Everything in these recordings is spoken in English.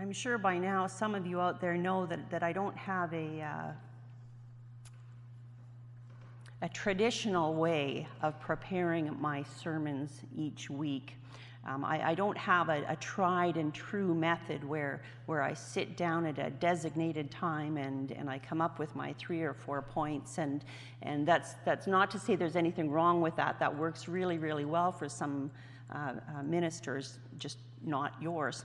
I'm sure by now some of you out there know that I don't have a traditional way of preparing my sermons each week. I don't have a tried and true method where I sit down at a designated time and I come up with my 3 or 4 points, and that's not to say there's anything wrong with that. That works really, really well for some ministers, just not yours.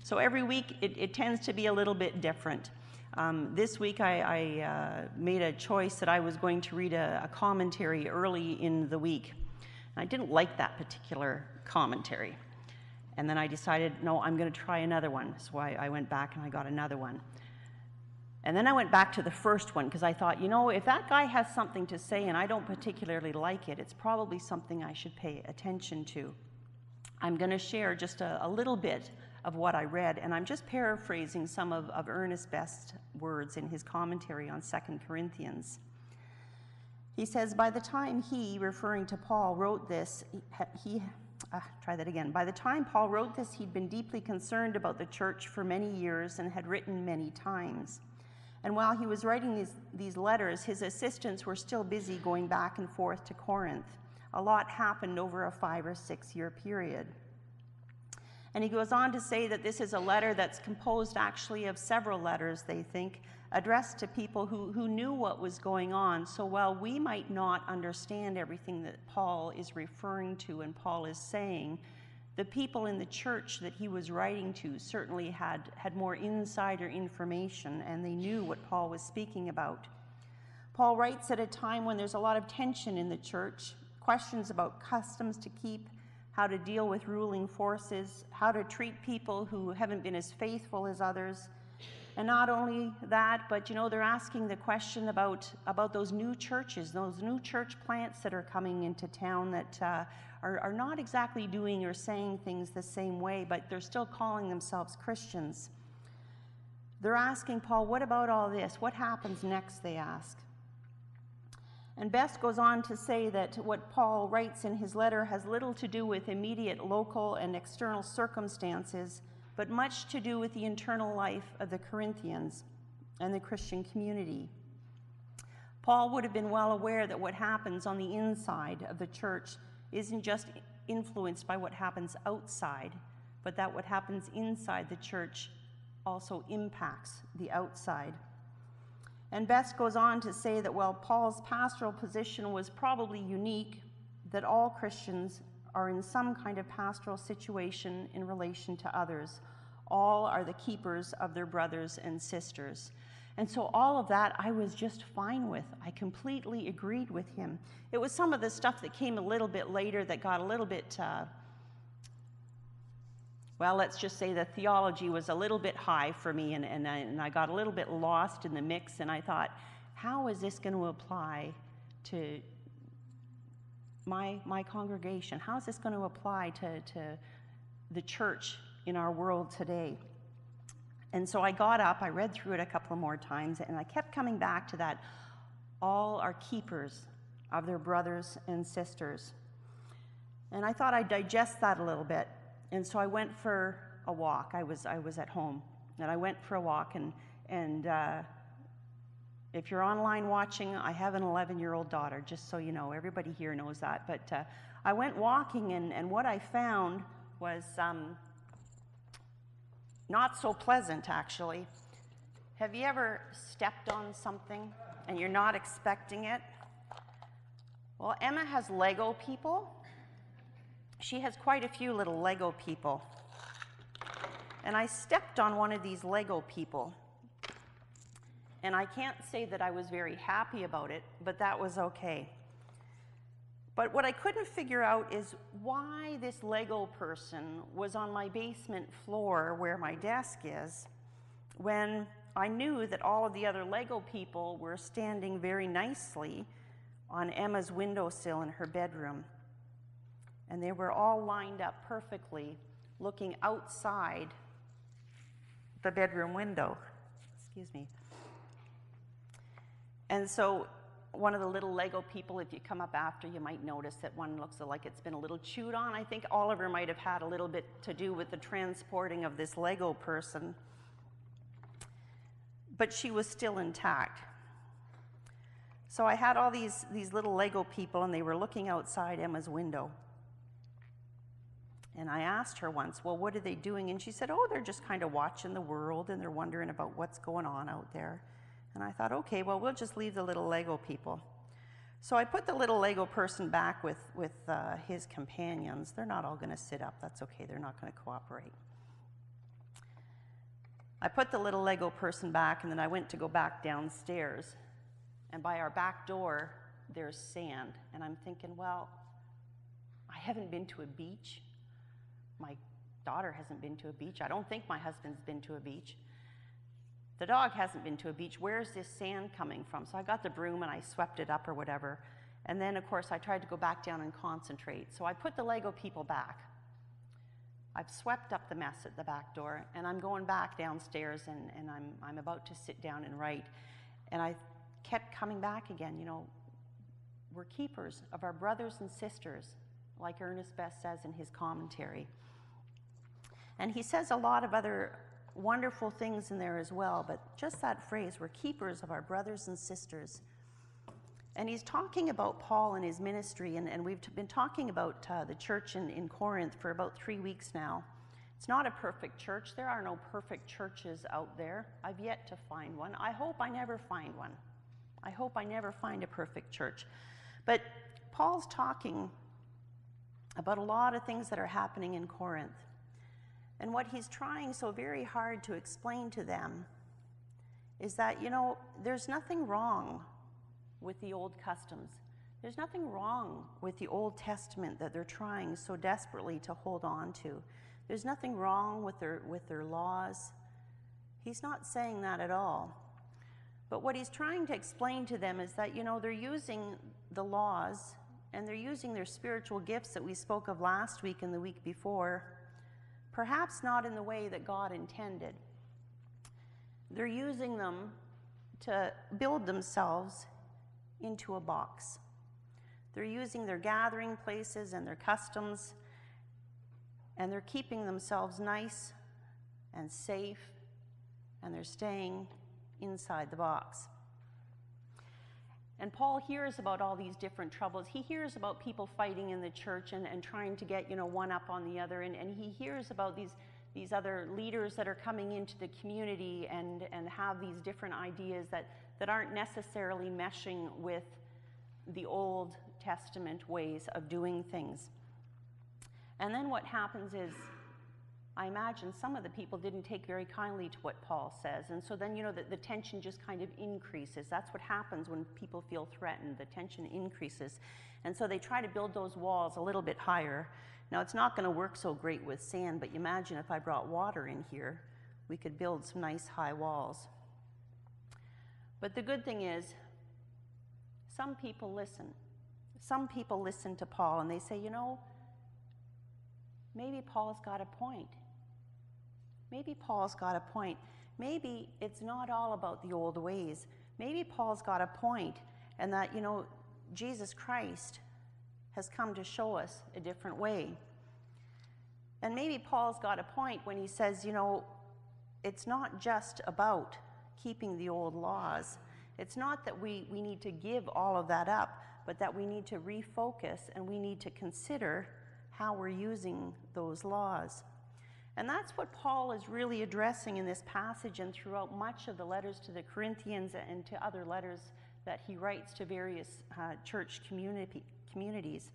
So every week it tends to be a little bit different. This week I made a choice that I was going to read a commentary early in the week. I didn't like that particular commentary. And then I decided, no, I'm going to try another one. So I went back and I got another one. And then I went back to the first one because I thought, you know, if that guy has something to say and I don't particularly like it, it's probably something I should pay attention to. I'm going to share just a little bit of what I read, and I'm just paraphrasing some of Ernest Best's words in his commentary on 2 Corinthians. He says, by the time he, referring to Paul, wrote this, by the time Paul wrote this, he'd been deeply concerned about the church for many years and had written many times. And while he was writing these letters, his assistants were still busy going back and forth to Corinth. A lot happened over a 5 or 6 year period. And he goes on to say that this is a letter that's composed actually of several letters, they think, addressed to people who knew what was going on. So while we might not understand everything that Paul is referring to and Paul is saying, the people in the church that he was writing to certainly had more insider information, and they knew what Paul was speaking about. Paul writes at a time when there's a lot of tension in the church, questions about customs to keep, how to deal with ruling forces, how to treat people who haven't been as faithful as others. And not only that, but you know, they're asking the question about those new churches, those new church plants that are coming into town that are not exactly doing or saying things the same way, but they're still calling themselves Christians. They're asking Paul, what about all this? What happens next, they ask. And Best goes on to say that what Paul writes in his letter has little to do with immediate local and external circumstances, but much to do with the internal life of the Corinthians and the Christian community. Paul would have been well aware that what happens on the inside of the church isn't just influenced by what happens outside, but that what happens inside the church also impacts the outside. And Best goes on to say that while Paul's pastoral position was probably unique, that all Christians are in some kind of pastoral situation in relation to others. All are the keepers of their brothers and sisters. And so all of that I was just fine with. I completely agreed with him. It was some of the stuff that came a little bit later that got a little bit, well, let's just say the theology was a little bit high for me, and I got a little bit lost in the mix, and I thought, how is this going to apply to my congregation? How is this going to apply to the church in our world today? And so I got up, I read through it a couple more times, and I kept coming back to that. All are keepers of their brothers and sisters. And I thought I'd digest that a little bit. And so I went for a walk. I was at home, and I went for a walk. And if you're online watching, I have an 11-year-old daughter, just so you know. Everybody here knows that. But I went walking, and what I found was not so pleasant, actually. Have you ever stepped on something and you're not expecting it? Well, Emma has Lego people. She has quite a few little Lego people. And I stepped on one of these Lego people. And I can't say that I was very happy about it, but that was okay. But what I couldn't figure out is why this Lego person was on my basement floor where my desk is, when I knew that all of the other Lego people were standing very nicely on Emma's windowsill in her bedroom. And they were all lined up perfectly, looking outside the bedroom window. Excuse me. And so one of the little Lego people, if you come up after, you might notice that one looks like it's been a little chewed on. I think Oliver might have had a little bit to do with the transporting of this Lego person. But she was still intact. So I had all these little Lego people, and they were looking outside Emma's window. And I asked her once, well, what are they doing? And she said, oh, they're just kind of watching the world, and they're wondering about what's going on out there. And I thought, okay, well, we'll just leave the little Lego people. So I put the little Lego person back with his companions. They're not all going to sit up. That's okay. They're not going to cooperate. I put the little Lego person back, and then I went to go back downstairs. And by our back door, there's sand. And I'm thinking, well, I haven't been to a beach. My daughter hasn't been to a beach. I don't think my husband's been to a beach. The dog hasn't been to a beach. Where's this sand coming from? So I got the broom and I swept it up or whatever. And then, of course, I tried to go back down and concentrate. So I put the Lego people back. I've swept up the mess at the back door, and I'm going back downstairs, and I'm about to sit down and write. And I kept coming back again. You know, we're keepers of our brothers and sisters, like Ernest Best says in his commentary. And he says a lot of other wonderful things in there as well, but just that phrase, we're keepers of our brothers and sisters. And he's talking about Paul and his ministry, and we've been talking about the church in Corinth for about 3 weeks now. It's not a perfect church. There are no perfect churches out there. I've yet to find one. I hope I never find one. I hope I never find a perfect church. But Paul's talking about a lot of things that are happening in Corinth. And what he's trying so very hard to explain to them is that, you know, there's nothing wrong with the old customs. There's nothing wrong with the Old Testament that they're trying so desperately to hold on to. There's nothing wrong with their laws. He's not saying that at all. But what he's trying to explain to them is that, you know, they're using the laws and they're using their spiritual gifts that we spoke of last week and the week before, perhaps not in the way that God intended. They're using them to build themselves into a box. They're using their gathering places and their customs, and they're keeping themselves nice and safe, and they're staying inside the box. And Paul hears about all these different troubles. He hears about people fighting in the church and trying to get, you know, one up on the other. And he hears about these other leaders that are coming into the community and have these different ideas that aren't necessarily meshing with the Old Testament ways of doing things. And then what happens is, I imagine some of the people didn't take very kindly to what Paul says. And so then, you know, the tension just kind of increases. That's what happens when people feel threatened. The tension increases. And so they try to build those walls a little bit higher. Now, it's not going to work so great with sand, but you imagine if I brought water in here, we could build some nice high walls. But the good thing is, some people listen. Some people listen to Paul and they say, you know, maybe Paul's got a point. Maybe Paul's got a point. Maybe it's not all about the old ways. Maybe Paul's got a point, and that, you know, Jesus Christ has come to show us a different way. And maybe Paul's got a point when he says, you know, it's not just about keeping the old laws. It's not that we need to give all of that up, but that we need to refocus and we need to consider how we're using those laws. And that's what Paul is really addressing in this passage and throughout much of the letters to the Corinthians and to other letters that he writes to various church communities.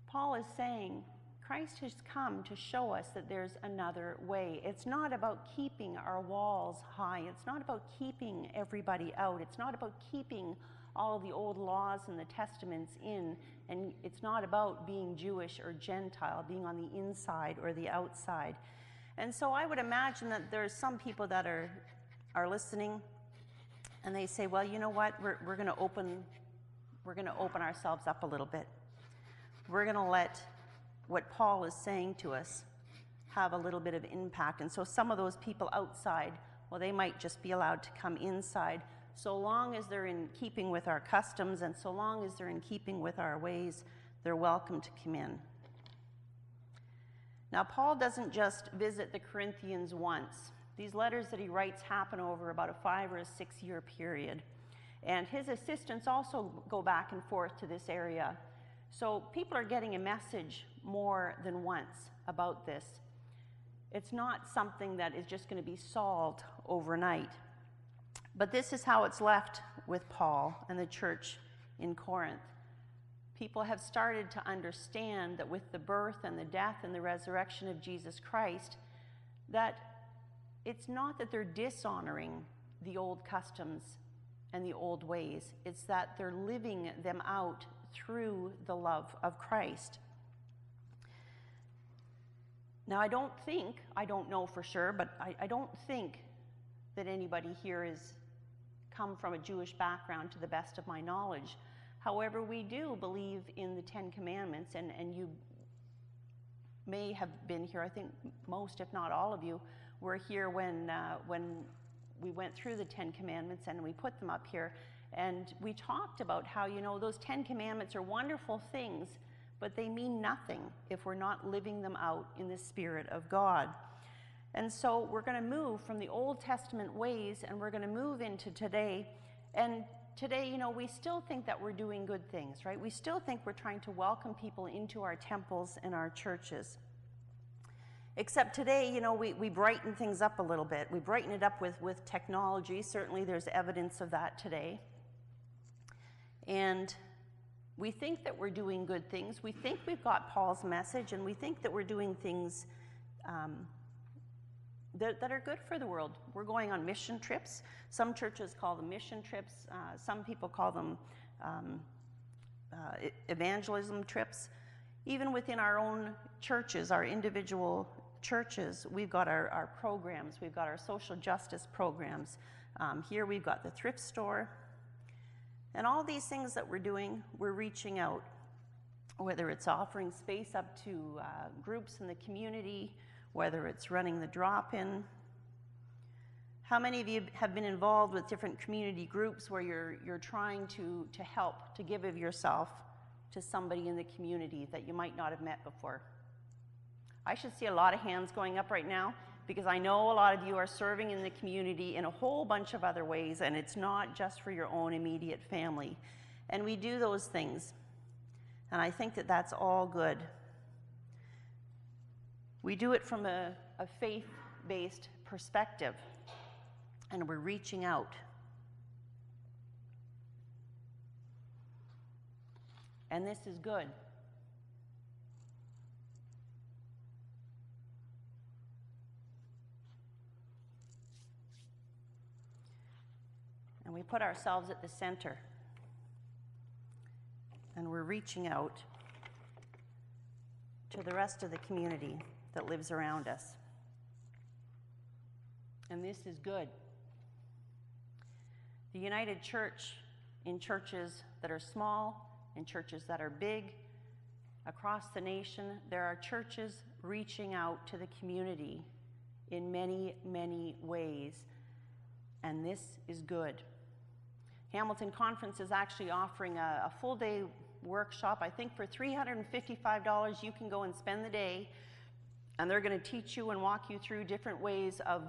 Paul is saying, Christ has come to show us that there's another way. It's not about keeping our walls high. It's not about keeping everybody out. It's not about keeping all the old laws and the testaments in. And it's not about being Jewish or Gentile, being on the inside or the outside. And so I would imagine that there's some people that are listening and they say, well, you know what, we're going to open ourselves up a little bit. We're going to let what Paul is saying to us have a little bit of impact. And so some of those people outside, well, they might just be allowed to come inside so long as they're in keeping with our customs and so long as they're in keeping with our ways, they're welcome to come in. Now, Paul doesn't just visit the Corinthians once. These letters that he writes happen over about a 5 or 6 year period. And his assistants also go back and forth to this area. So people are getting a message more than once about this. It's not something that is just going to be solved overnight. But this is how it's left with Paul and the church in Corinth. People have started to understand that with the birth and the death and the resurrection of Jesus Christ, that it's not that they're dishonoring the old customs and the old ways. It's that they're living them out through the love of Christ. Now, I don't know for sure, but I don't think that anybody here has come from a Jewish background to the best of my knowledge. However, we do believe in the 10 Commandments, and you may have been here. I think most, if not all of you, were here when we went through the 10 Commandments and we put them up here. And we talked about how, those 10 Commandments are wonderful things, but they mean nothing if we're not living them out in the Spirit of God. And so we're going to move from the Old Testament ways and we're going to move into today. And today, we still think that we're doing good things, right? We still think we're trying to welcome people into our temples and our churches. Except today, we brighten things up a little bit. We brighten it up with technology. Certainly there's evidence of that today. And we think that we're doing good things. We think we've got Paul's message, and we think that we're doing things that are good for the world. We're going on mission trips. Some churches call them mission trips. Some people call them evangelism trips. Even within our own churches, our individual churches, we've got our programs. We've got our social justice programs. Here we've got the thrift store. And all these things that we're doing, we're reaching out, whether it's offering space up to groups in the community, whether it's running the drop-in. How many of you have been involved with different community groups where you're trying to help, to give of yourself to somebody in the community that you might not have met before? I should see a lot of hands going up right now, because I know a lot of you are serving in the community in a whole bunch of other ways, and it's not just for your own immediate family. And we do those things, and I think that that's all good. We do it from a faith-based perspective, and we're reaching out. And this is good. And we put ourselves at the center. And we're reaching out to the rest of the community that lives around us. And this is good. The United Church, in churches that are small, in churches that are big, across the nation, there are churches reaching out to the community in many, many ways. And this is good. Hamilton Conference is actually offering a full-day workshop. I think for $355 you can go and spend the day, and they're going to teach you and walk you through different ways of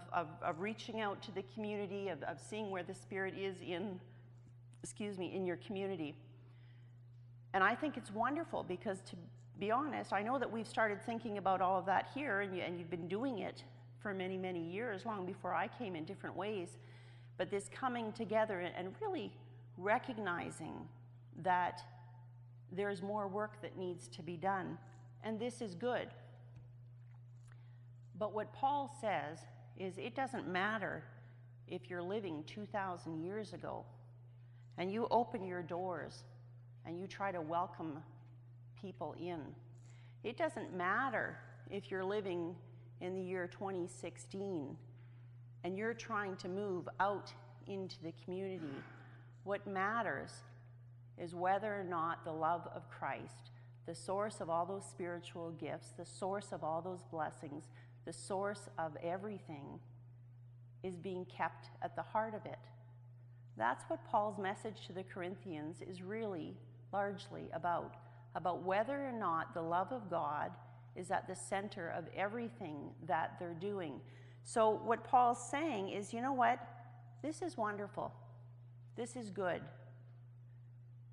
reaching out to the community, of seeing where the Spirit is in your community. And I think it's wonderful because, to be honest, I know that we've started thinking about all of that here, and you've been doing it for many, many years, long before I came, in different ways. But this coming together and really recognizing that there's more work that needs to be done. And this is good. But what Paul says is it doesn't matter if you're living 2,000 years ago and you open your doors and you try to welcome people in. It doesn't matter if you're living in the year 2016 and you're trying to move out into the community. What matters is whether or not the love of Christ, the source of all those spiritual gifts, the source of all those blessings, the source of everything, is being kept at the heart of it. That's what Paul's message to the Corinthians is really largely about whether or not the love of God is at the center of everything that they're doing. So what Paul's saying is, you know what? This is wonderful. This is good.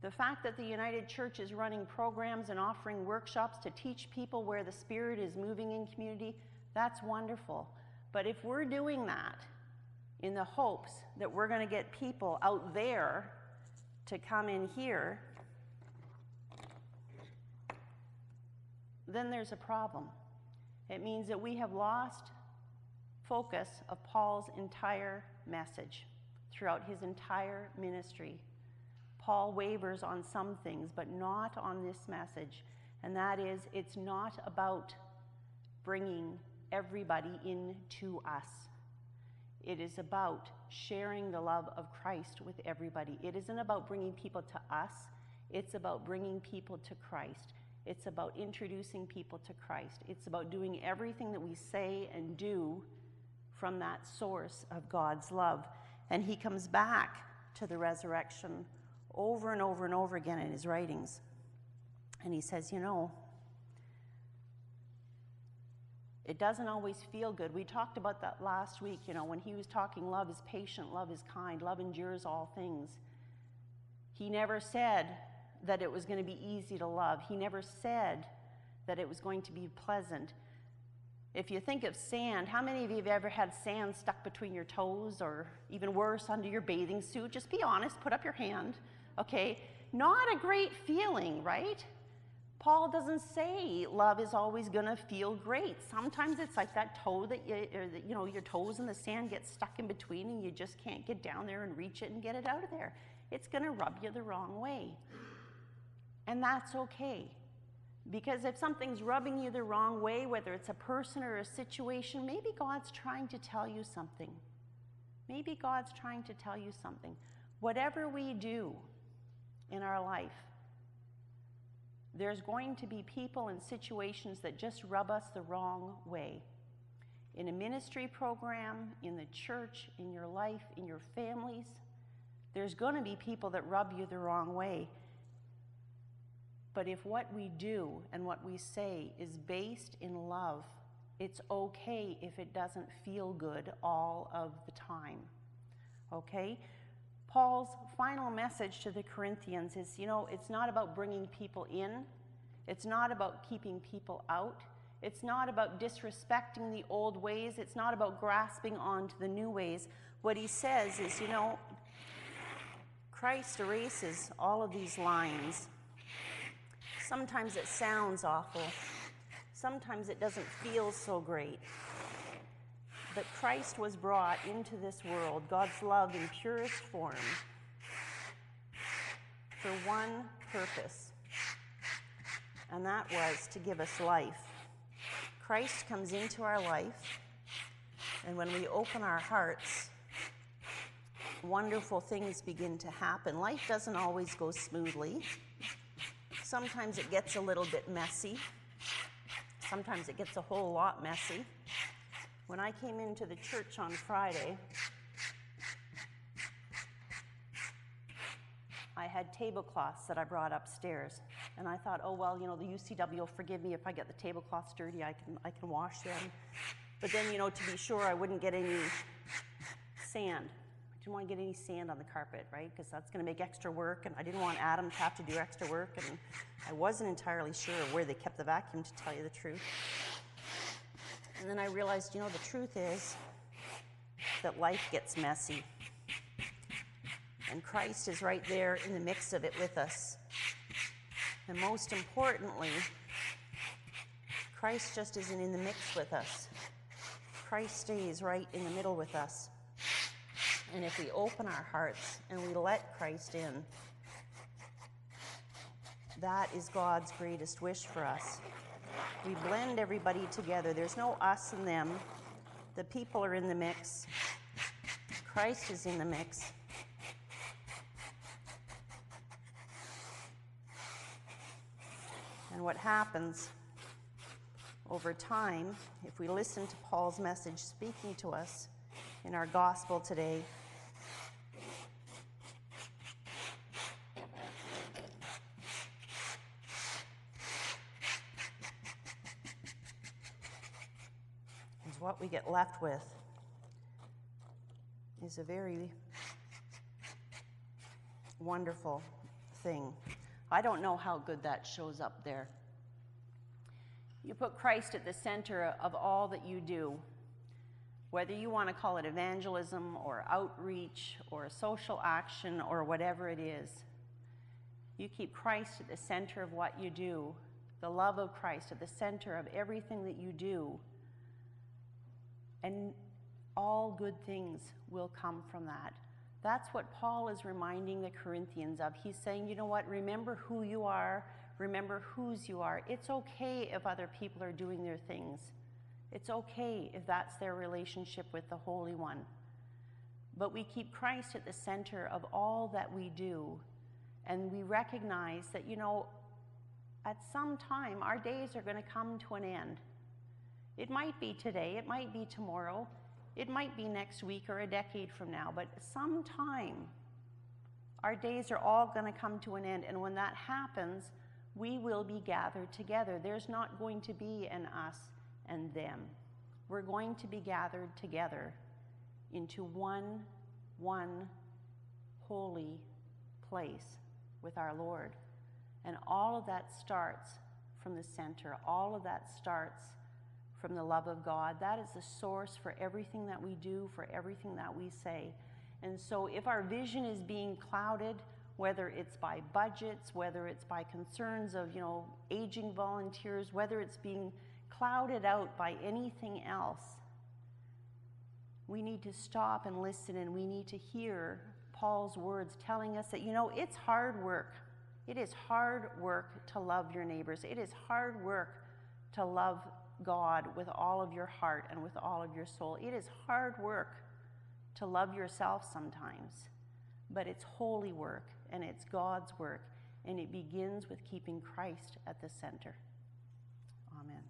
The fact that the United Church is running programs and offering workshops to teach people where the Spirit is moving in community, that's wonderful. But if we're doing that in the hopes that we're going to get people out there to come in here, then there's a problem. It means that we have lost focus of Paul's entire message throughout his entire ministry. Paul wavers on some things, but not on this message. And that is, it's not about bringing everybody into us. It is about sharing the love of Christ with everybody. It isn't about bringing people to us. It's about bringing people to Christ. It's about introducing people to Christ. It's about doing everything that we say and do from that source of God's love. And he comes back to the resurrection over and over and over again in his writings. And he says, you know, it doesn't always feel good. We talked about that last week, you know, when he was talking love is patient, love is kind, love endures all things. He never said that it was going to be easy to love. He never said that it was going to be pleasant. If you think of sand, how many of you have ever had sand stuck between your toes, or even worse, under your bathing suit? Just be honest, put up your hand, okay? Not a great feeling, right? Paul doesn't say love is always going to feel great. Sometimes it's like that toe that your toes in the sand get stuck in between and you just can't get down there and reach it and get it out of there. It's going to rub you the wrong way. And that's okay. Because if something's rubbing you the wrong way, whether it's a person or a situation, maybe God's trying to tell you something. Maybe God's trying to tell you something. Whatever we do in our life, there's going to be people and situations that just rub us the wrong way. In a ministry program, in the church, in your life, in your families, there's going to be people that rub you the wrong way. But if what we do and what we say is based in love, it's okay if it doesn't feel good all of the time. Okay? Paul's final message to the Corinthians is, you know, it's not about bringing people in. It's not about keeping people out. It's not about disrespecting the old ways. It's not about grasping onto the new ways. What he says is, you know, Christ erases all of these lines. Sometimes it sounds awful. Sometimes it doesn't feel so great. But Christ was brought into this world, God's love in purest form, for one purpose, and that was to give us life. Christ comes into our life, and when we open our hearts, wonderful things begin to happen. Life doesn't always go smoothly. Sometimes it gets a little bit messy. Sometimes it gets a whole lot messy. When I came into the church on Friday, I had tablecloths that I brought upstairs. And I thought, oh, well, you know, the UCW will forgive me if I get the tablecloths dirty. I can wash them. But then, you know, to be sure I wouldn't get any sand. I didn't want to get any sand on the carpet, right? Because that's going to make extra work, and I didn't want Adam to have to do extra work, and I wasn't entirely sure where they kept the vacuum, to tell you the truth. And then I realized, you know, the truth is that life gets messy. And Christ is right there in the mix of it with us. And most importantly, Christ just isn't in the mix with us. Christ stays right in the middle with us. And if we open our hearts and we let Christ in, that is God's greatest wish for us. We blend everybody together. There's no us and them. The people are in the mix. Christ is in the mix. And what happens over time, if we listen to Paul's message speaking to us in our gospel today, Because what we get left with is a very wonderful thing. I don't know how good that shows up there. You put Christ at the center of all that you do, whether you want to call it evangelism or outreach or social action or whatever it is. You keep Christ at the center of what you do, the love of Christ at the center of everything that you do, and all good things will come from that. That's what Paul is reminding the Corinthians of. He's saying, you know what, remember who you are, remember whose you are. It's okay if other people are doing their things. It's okay if that's their relationship with the Holy One. But we keep Christ at the center of all that we do, and we recognize that, you know, at some time our days are going to come to an end. It might be today, it might be tomorrow, it might be next week or a decade from now, but sometime our days are all going to come to an end, and when that happens, we will be gathered together. There's not going to be an us and them. We're going to be gathered together into one holy place with our Lord. And all of that starts from the center. All of that starts from the love of God. That is the source for everything that we do, for everything that we say. And so if our vision is being clouded, whether it's by budgets, whether it's by concerns of, you know, aging volunteers, whether it's being clouded out by anything else, we need to stop and listen, and we need to hear Paul's words telling us that, you know, it's hard work. It is hard work to love your neighbors. It is hard work to love God with all of your heart and with all of your soul. It is hard work to love yourself sometimes, but it's holy work, and it's God's work, and it begins with keeping Christ at the center. Amen.